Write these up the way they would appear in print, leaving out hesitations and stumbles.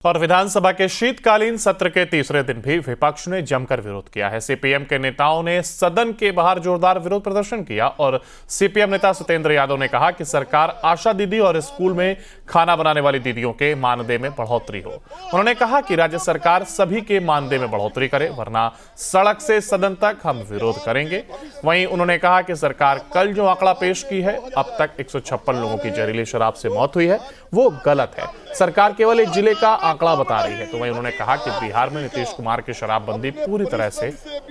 और विधानसभा के शीतकालीन सत्र के तीसरे दिन भी विपक्ष ने जमकर विरोध किया है। सीपीएम के नेताओं ने सदन के बाहर जोरदार विरोध प्रदर्शन किया और सीपीएम नेता सत्येंद्र यादव ने कहा कि सरकार आशा दीदी और स्कूल में खाना बनाने वाली दीदियों के मानदेय में बढ़ोतरी हो। उन्होंने कहा कि राज्य सरकार सभी के मानदेय में बढ़ोतरी करे, वरना सड़क से सदन तक हम विरोध करेंगे। वहीं उन्होंने कहा कि सरकार कल जो आंकड़ा पेश की है, अब तक 156 लोगों की जहरीली शराब से मौत हुई है, वो गलत है। सरकार केवल एक जिले का आंकड़ा बता रही है। तो वहीं उन्होंने कहा कि बिहार में नीतीश कुमार की शराबबंदी पूरी तरह से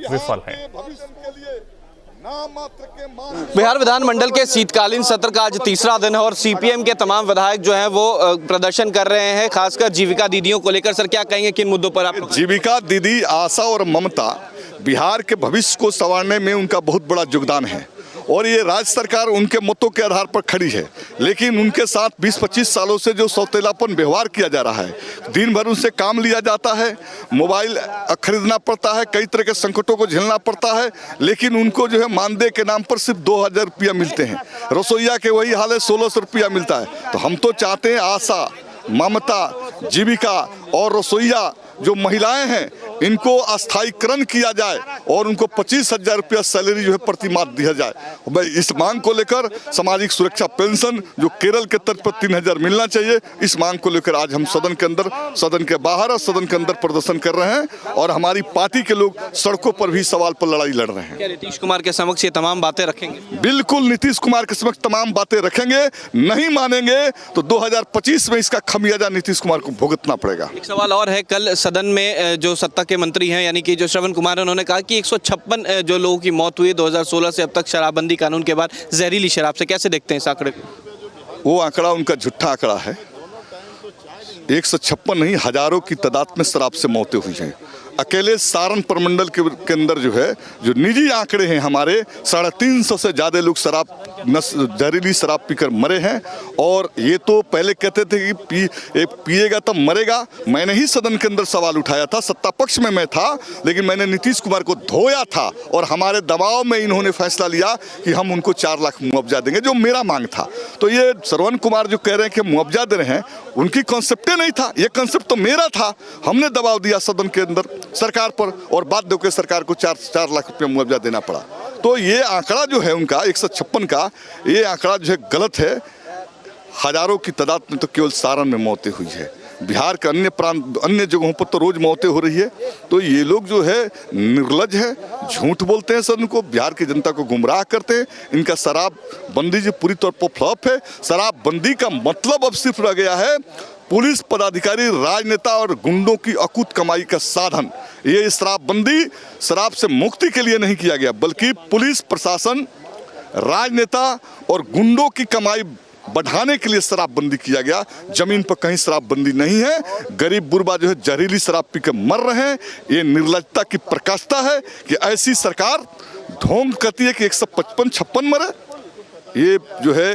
विफल है। बिहार विधानमंडल के शीतकालीन सत्र का आज तीसरा दिन है और सीपीएम के तमाम विधायक जो हैं वो प्रदर्शन कर रहे हैं, खासकर जीविका दीदियों को लेकर। सर, क्या कहेंगे किन मुद्दों पर आप? जीविका दीदी, आशा और ममता बिहार के भविष्य को संवारने में उनका बहुत बड़ा योगदान है और ये राज्य सरकार उनके मतों के आधार पर खड़ी है। लेकिन उनके साथ 20-25 सालों से जो सौतेलापन व्यवहार किया जा रहा है, दिन भर उनसे काम लिया जाता है, मोबाइल खरीदना पड़ता है, कई तरह के संकटों को झेलना पड़ता है, लेकिन उनको जो है मानदेय के नाम पर सिर्फ 2000 रुपया मिलते हैं। रसोईया के वही हाल है, 1600 रुपया मिलता है। तो हम तो चाहते हैं आशा, ममता, जीविका और रसोईया जो महिलाएं हैं, इनको अस्थायीकरण किया जाए और उनको 25,000 रुपया सैलरी जो है प्रति माह दिया जाए। इस मांग को लेकर सामाजिक सुरक्षा पेंशन जो केरल के तर्ज पर 3000 मिलना चाहिए, इस मांग को लेकर आज हम सदन के अंदर, सदन के बाहर और सदन के अंदर प्रदर्शन कर रहे हैं और हमारी पार्टी के लोग सड़कों पर भी सवाल पर लड़ाई लड़ रहे हैं। क्या नीतीश कुमार के समक्ष ये तमाम बातें रखेंगे? बिल्कुल नीतीश कुमार के समक्ष तमाम बातें रखेंगे। नहीं मानेंगे तो 2025 में इसका खमियाजा नीतीश कुमार को भुगतना पड़ेगा। एक सवाल और है, कल सदन में जो सत्ता के मंत्री हैं यानी कि जो श्रवण कुमार है, उन्होंने कहा कि 156 जो लोगों की मौत हुई है 2016 से अब तक शराबबंदी कानून के बाद जहरीली शराब से। कैसे देखते हैं इस आंकड़े को? वो आंकड़ा उनका झूठा आंकड़ा है। 156 नहीं, हजारों की तादाद में शराब से मौतें हुई हैं। अकेले सारण प्रमंडल के अंदर जो है, जो निजी आंकड़े हैं हमारे, 350 से ज़्यादा लोग जहरीली शराब पीकर मरे हैं। और ये तो पहले कहते थे कि पिएगा तब मरेगा। मैंने ही सदन के अंदर सवाल उठाया था, सत्ता पक्ष में मैं था, लेकिन मैंने नीतीश कुमार को धोया था और हमारे दबाव में इन्होंने फैसला लिया कि हम उनको 4 लाख मुआवजा देंगे, जो मेरा मांग था। तो ये श्रवण कुमार जो कह रहे हैं कि मुआवजा दे रहे हैं, उनकी कॉन्सेप्ट नहीं था, ये कॉन्सेप्ट तो मेरा था। हमने दबाव दिया सदन के अंदर सरकार पर और बाध्य होकर सरकार को 4 लाख रुपया मुआवजा देना पड़ा। तो ये आंकड़ा जो है उनका 156 का, ये आंकड़ा जो है गलत है। हजारों की तादाद में तो केवल सारण में मौतें हुई है। बिहार के अन्य प्रांत, अन्य जगहों पर तो रोज मौतें हो रही है। तो ये लोग जो है निर्लज है, झूठ बोलते हैं, सदन को, बिहार की जनता को गुमराह करते हैं। इनका शराबबंदी जो पूरी तौर पर फ्लॉप है। शराबबंदी का मतलब अब सिर्फ रह गया है पुलिस पदाधिकारी, राजनेता और गुंडों की अकूत कमाई का साधन। ये शराबबंदी शराब से मुक्ति के लिए नहीं किया गया, बल्कि पुलिस प्रशासन, राजनेता और गुंडों की कमाई बढ़ाने के लिए शराबबंदी किया गया। जमीन पर कहीं शराबबंदी नहीं है। गरीब बुरबा जो है जहरीली शराब पीकर मर रहे हैं। ये निर्लजता की प्रकाशता है कि ऐसी सरकार ढोंग करती है कि 155-56 मरे। ये जो है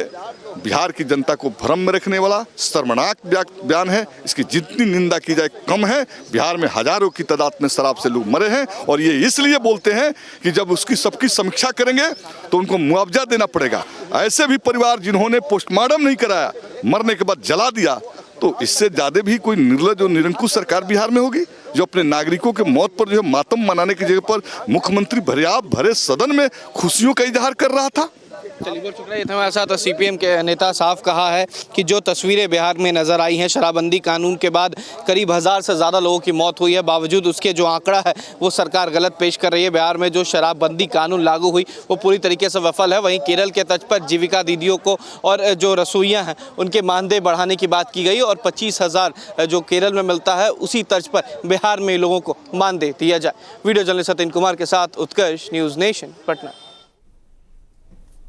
बिहार की जनता को भ्रम में रखने वाला शर्मनाक बयान है। इसकी जितनी निंदा की जाए कम है। बिहार में हजारों की तादाद में शराब से लोग मरे हैं और ये इसलिए बोलते हैं कि जब उसकी सबकी समीक्षा करेंगे तो उनको मुआवजा देना पड़ेगा। ऐसे भी परिवार जिन्होंने पोस्टमार्टम नहीं कराया, मरने के बाद जला दिया, तो इससे ज़्यादा भी कोई निर्लज और निरंकुश सरकार बिहार में होगी जो अपने नागरिकों के मौत पर जो है मातम मनाने की जगह पर मुख्यमंत्री भरे सदन में खुशियों का इजहार कर रहा था। चलिए, बहुत शुक्रिया। ये था हमारे साथ सीपीएम के नेता। साफ कहा है कि जो तस्वीरें बिहार में नजर आई हैं, शराबबंदी कानून के बाद करीब 1000 से ज़्यादा लोगों की मौत हुई है, बावजूद उसके जो आंकड़ा है वो सरकार गलत पेश कर रही है। बिहार में जो शराबबंदी कानून लागू हुई वो पूरी तरीके से विफल है। वहीं केरल के तर्ज पर जीविका दीदियों को और जो रसोइयाँ हैं उनके मानदेय बढ़ाने की बात की गई और 25,000 जो केरल में मिलता है, उसी तर्ज पर बिहार में लोगों को मानदेय दिया जाए। वीडियो जर्नलिस्ट सत्येंद्र कुमार के साथ उत्कर्ष, न्यूज़ नेशन, पटना।